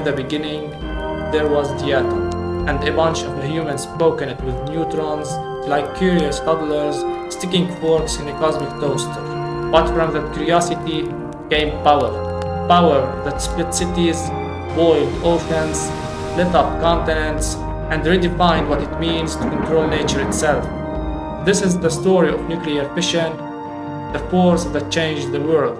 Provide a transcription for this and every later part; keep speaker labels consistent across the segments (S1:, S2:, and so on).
S1: In the beginning, there was the atom, and a bunch of humans poking it with neutrons like curious toddlers sticking forks in a cosmic toaster. But from that curiosity came power. Power that split cities, boiled oceans, lit up continents, and redefined what it means to control nature itself. This is the story of nuclear fission, the force that changed the world.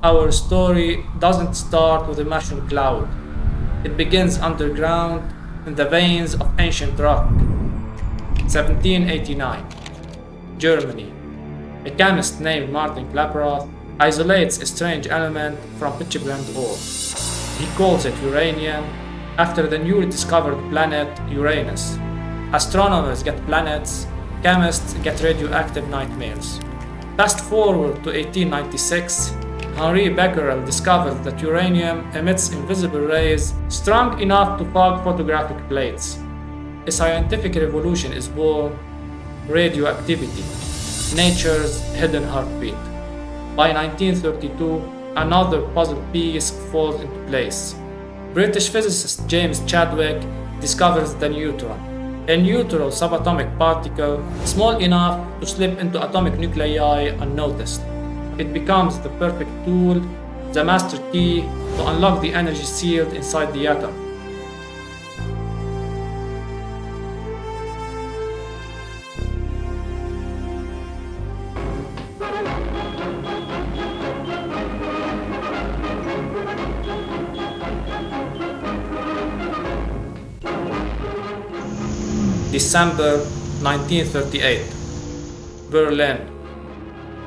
S1: Our story doesn't start with a Martian cloud. It begins underground in the veins of ancient rock. 1789, Germany. A chemist named Martin Klaproth isolates a strange element from pitch-black ore. He calls it uranium after the newly discovered planet Uranus. Astronomers get planets, chemists get radioactive nightmares. Fast forward to 1896, Henri Becquerel discovered that uranium emits invisible rays strong enough to fog photographic plates. A scientific revolution is born: radioactivity, nature's hidden heartbeat. By 1932, another puzzle piece falls into place. British physicist James Chadwick discovers the neutron, a neutral subatomic particle small enough to slip into atomic nuclei unnoticed. It becomes the perfect tool, the master key to unlock the energy sealed inside the atom. December 1938, Berlin.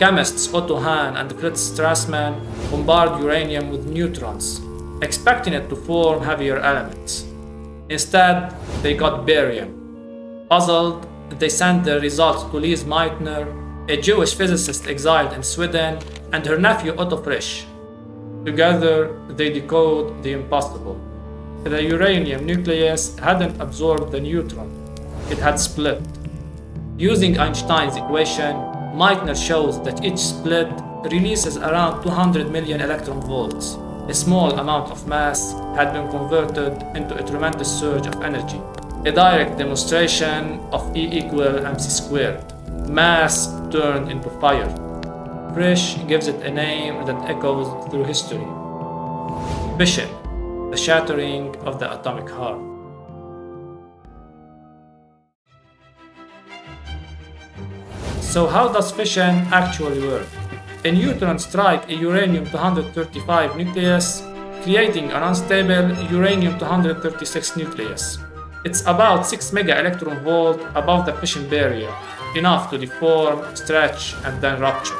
S1: Chemists Otto Hahn and Fritz Strassmann bombard uranium with neutrons, expecting it to form heavier elements. Instead, they got barium. Puzzled, they sent their results to Lise Meitner, a Jewish physicist exiled in Sweden, and her nephew Otto Frisch. Together, they decode the impossible. The uranium nucleus hadn't absorbed the neutron. It had split. Using Einstein's equation, Meitner shows that each split releases around 200 million electron volts. A small amount of mass had been converted into a tremendous surge of energy. A direct demonstration of E equal mc squared. Mass turned into fire. Frisch gives it a name that echoes through history: fission, the shattering of the atomic heart. So how does fission actually work? A neutron strikes a uranium-235 nucleus, creating an unstable uranium-236 nucleus. It's about 6 mega-electron-volt above the fission barrier, enough to deform, stretch, and then rupture.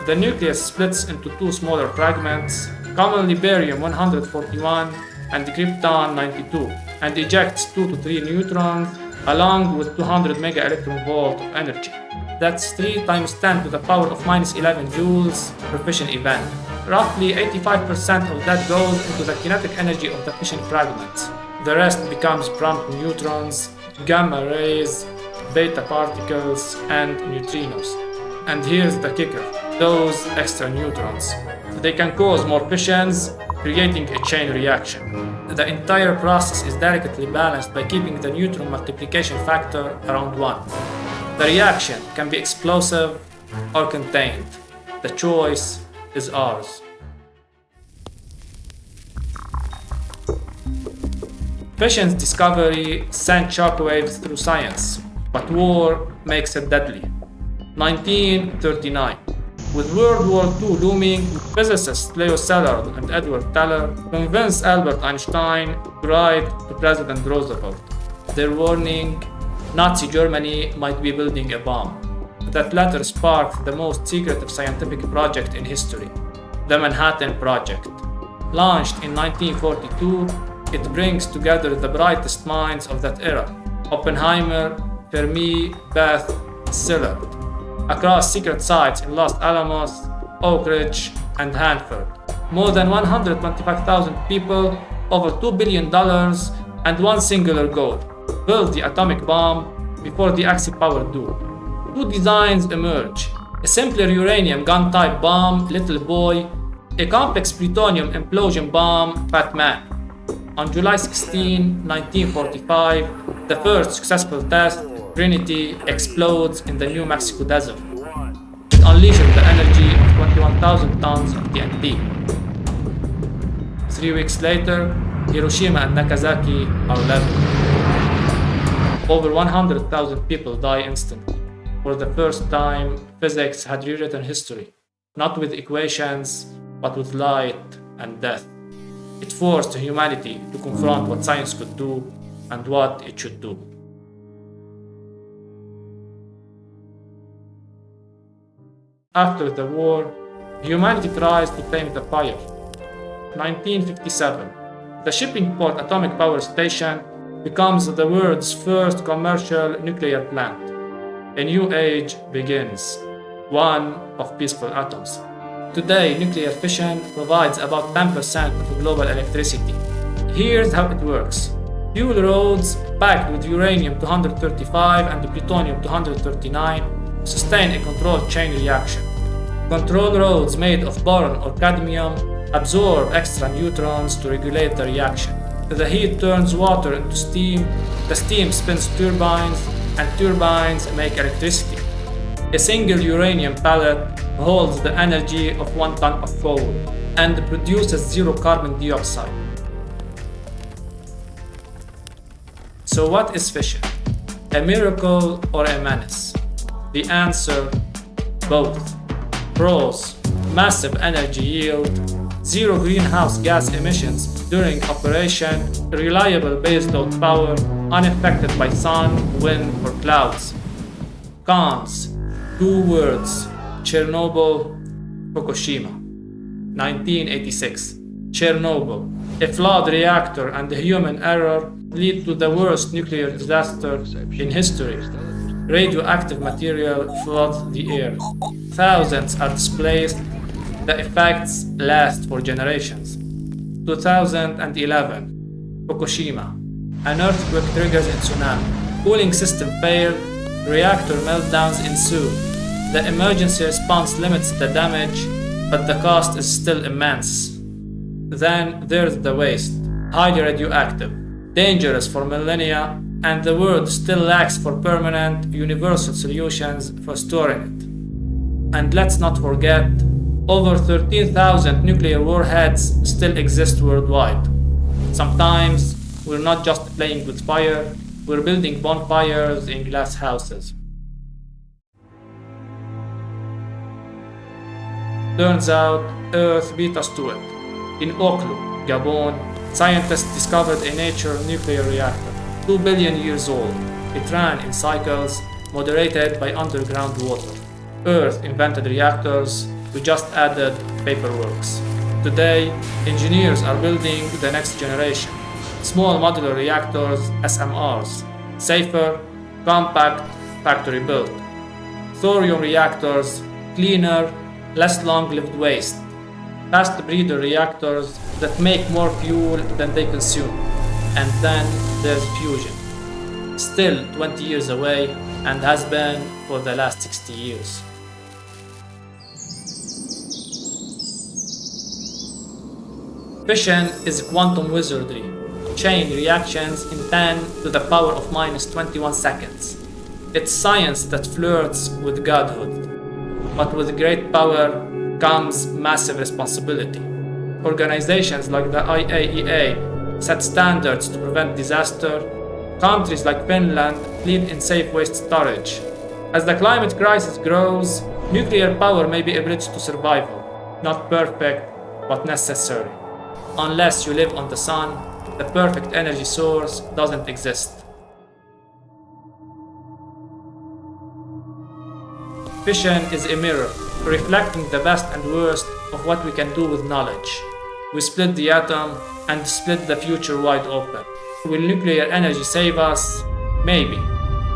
S1: The nucleus splits into two smaller fragments, commonly barium-141 and krypton-92, and ejects 2 to 3 neutrons, along with 200 mega-electron-volt of energy. That's 3 times 10 to the power of minus 11 joules per fission event. Roughly 85% of that goes into the kinetic energy of the fission fragments. The rest becomes prompt neutrons, gamma rays, beta particles, and neutrinos. And here's the kicker: those extra neutrons. They can cause more fissions, creating a chain reaction. The entire process is delicately balanced by keeping the neutron multiplication factor around 1. The reaction can be explosive or contained. The choice is ours. Fission's discovery sent shockwaves through science, but war makes it deadly. 1939. With World War II looming, physicists Leo Szilard and Edward Teller convinced Albert Einstein to write to President Roosevelt. Their warning: Nazi Germany might be building a bomb. That letter sparked the most secretive scientific project in history, the Manhattan Project. Launched in 1942, it brings together the brightest minds of that era: Oppenheimer, Fermi, Beth, Szilard, across secret sites in Los Alamos, Oak Ridge, and Hanford. More than 125,000 people, over $2 billion, and one singular goal: build the atomic bomb before the Axie-powered duo. Two designs emerge: a simpler uranium gun-type bomb, Little Boy, a complex plutonium implosion bomb, Fat Man. On July 16, 1945, the first successful test, Trinity, explodes in the New Mexico desert. It unleashes the energy of 21,000 tons of TNT. 3 weeks later, Hiroshima and Nagasaki are leveled. Over 100,000 people die instantly. For the first time, physics had rewritten history, not with equations, but with light and death. It forced humanity to confront what science could do and what it should do. After the war, humanity tries to tame the fire. 1957, the Shippingport Atomic Power Station becomes the world's first commercial nuclear plant. A new age begins, one of peaceful atoms. Today, nuclear fission provides about 10% of global electricity. Here's how it works. Fuel rods packed with uranium-235 and plutonium-239 sustain a controlled chain reaction. Control rods made of boron or cadmium absorb extra neutrons to regulate the reaction. The heat turns water into steam, the steam spins turbines, and turbines make electricity. A single uranium pellet holds the energy of 1 ton of coal and produces 0 carbon dioxide. So what is fission? A miracle or a menace? The answer, both. Pros: massive energy yield, 0 greenhouse gas emissions during operation, reliable baseload power, unaffected by sun, wind, or clouds. Cons: 2 words, Chernobyl, Fukushima. 1986. Chernobyl. A flawed reactor and human error lead to the worst nuclear disaster in history. Radioactive material floods the air. Thousands are displaced. The effects last for generations. 2011. Fukushima. An earthquake triggers a tsunami. Cooling system failed. Reactor meltdowns ensue. The emergency response limits the damage, but the cost is still immense. Then there's the waste, highly radioactive, dangerous for millennia, and the world still lacks for permanent, universal solutions for storing it. And let's not forget, over 13,000 nuclear warheads still exist worldwide. Sometimes we're not just playing with fire, we're building bonfires in glass houses. Turns out, Earth beat us to it. In Oklo, Gabon, scientists discovered a natural nuclear reactor, 2 billion years old. It ran in cycles, moderated by underground water. Earth invented reactors, we just added paperworks. Today, engineers are building the next generation. Small modular reactors, SMRs, safer, compact, factory-built. Thorium reactors, cleaner, less long-lived waste. Fast breeder reactors that make more fuel than they consume. And then there's fusion. Still 20 years away and has been for the last 60 years. Fission is quantum wizardry. Chain reactions in 10 to the power of minus 21 seconds. It's science that flirts with godhood. But with great power comes massive responsibility. Organizations like the IAEA set standards to prevent disaster. Countries like Finland lead in safe waste storage. As the climate crisis grows, nuclear power may be a bridge to survival. Not perfect, but necessary. Unless you live on the sun, the perfect energy source doesn't exist. Fission is a mirror, reflecting the best and worst of what we can do with knowledge. We split the atom and split the future wide open. Will nuclear energy save us? Maybe.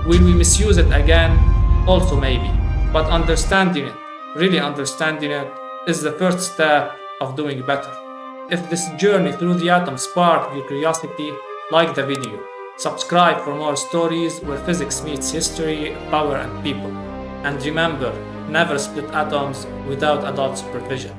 S1: Will we misuse it again? Also maybe. But understanding it, really understanding it, is the first step of doing better. If this journey through the atom sparked your curiosity, like the video, Subscribe for more stories where physics meets history, power, and people. And remember, never split atoms without adult supervision.